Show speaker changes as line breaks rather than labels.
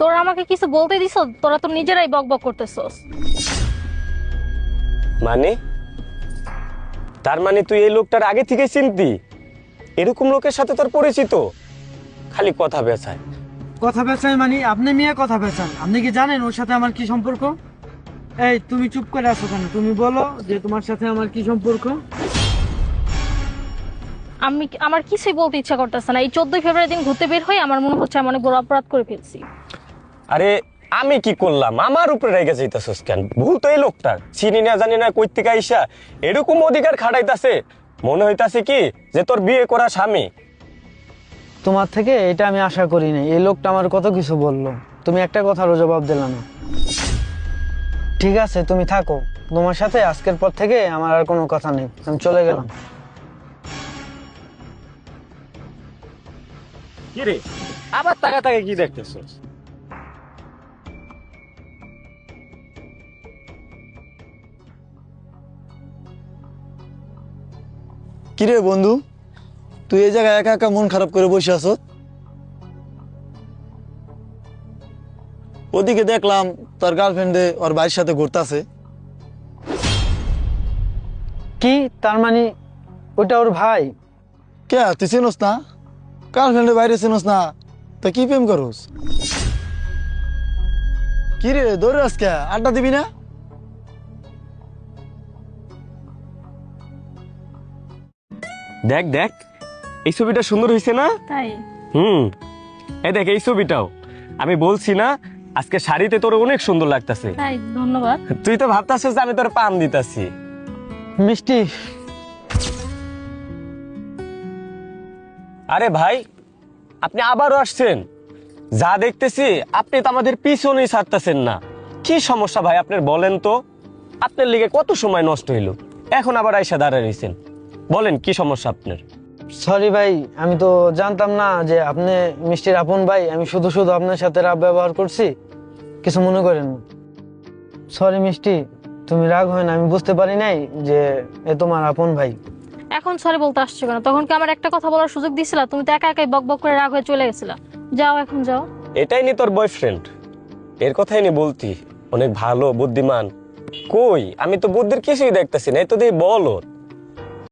তোরা আমাকে কিছু বলতে দিছ? তোরা তো নিজেরাই বকবক করতেছস।
মানে তার মানে তুই এই লোকটার আগে থেকে চিনতি? এরকম লোকের সাথে তোর পরিচিত? খালি কথা বেচায়।
কথা পেঁচান মানে আপনি মিয়া কথা পেঁচান? আপনি কি জানেন ওর সাথে আমার কি সম্পর্ক? এই তুমি চুপ করে আছো কেন? তুমি বলো যে তোমার সাথে আমার কি সম্পর্ক।
আমার কিছুই বলতে ইচ্ছা করতেছে না। এই 14 ফেব্রুয়ারি দিন ঘুরতে বের হয়ে আমার মনে হচ্ছে আমি অনেক বড় অপরাধ করে ফেলছি।
আরে আমি কি করলাম? আমার উপরে রেগে যাইতাছস কেন? ভুল তো এই লোকটার। চিনি না জানি না কই থেকে আইসা এরকম অধিকার খাটাইতাছে। মনে হইতাছে কি যে তোর বিয়ে করা স্বামী।
তোমার থেকে এটা আমি আশা করি নাই। এই লোকটা আমার কত কিছু বললো, তুমি একটা কথারও জবাব দিলে না। ঠিক আছে তুমি থাকো, তোমার সাথে আজকের পর থেকে আমার আর কোনো কথা নেই, আমি চলে গেলাম।
কি রে আবার তাকা তাকা কি দেখতেছস?
কিরে বন্ধু, তুই এই জায়গায় একা একা মন খারাপ করে বসে আছো? ওদিকে দেখলাম তোর গার্লফ্রেন্ডে ওর ভাইয়ের সাথে ঘুরতাছে।
কি তার মানে ওটা ওর ভাই?
কে তুই চিনোস না? গার্লফ্রেন্ডের বাইরে চিনোস না? তা কি প্রেম করস? কিরে দৌড়ে আজকে আড্ডা দিবি না?
দেখ দেখ এই ছবিটা সুন্দর হয়েছে না?
তাই?
এই দেখ এই ছবিটাও। আমি বলছি না আজকে শাড়িতে তোর অনেক সুন্দর লাগতাছে।
তাই, ধন্যবাদ।
তুই তো ভাবতাছিস যে আমি তোর পাম দিতাছি।
মিষ্টি,
আরে ভাই আপনি আবারও আসছেন? যা দেখতেছি আপনি তো আমাদের পিছনেই ছাড়তেছেন না। কি সমস্যা ভাই আপনার বলেন তো? আপনার লিগে কত সময় নষ্ট হইলো, এখন আবার আইসা দাঁড়ায় রইছেন। বলেন কি সমস্যা আপনার?
সরি ভাই, আমি তো জানতাম না যে আপনি মিষ্টির আপন ভাই। আমি শুধু শুধু আপনার সাথে রাগ ব্যবহার করছি, কিছু মনে করেন না। সরি মিষ্টি, তুমি রাগ হয় না, আমি বুঝতে পারি নাই যে এ তোমার আপন ভাই।
এখন সরি বলতে আসছো কেন? তখন কি আমার একটা কথা বলার সুযোগ দিছিলা? তুমি তো একা একাই বকবক করে রাগ হয়ে চলে গেছিলা। যাও এখন যাও।
এটাই নি তোর বয়ফ্রেন্ড? এর কথাই নি বলতি? অনেক ভালো বুদ্ধিমান। কই আমি তো বুদ্ধির কিছুই দেখতেছি না, এই তো দেখি বল ওর।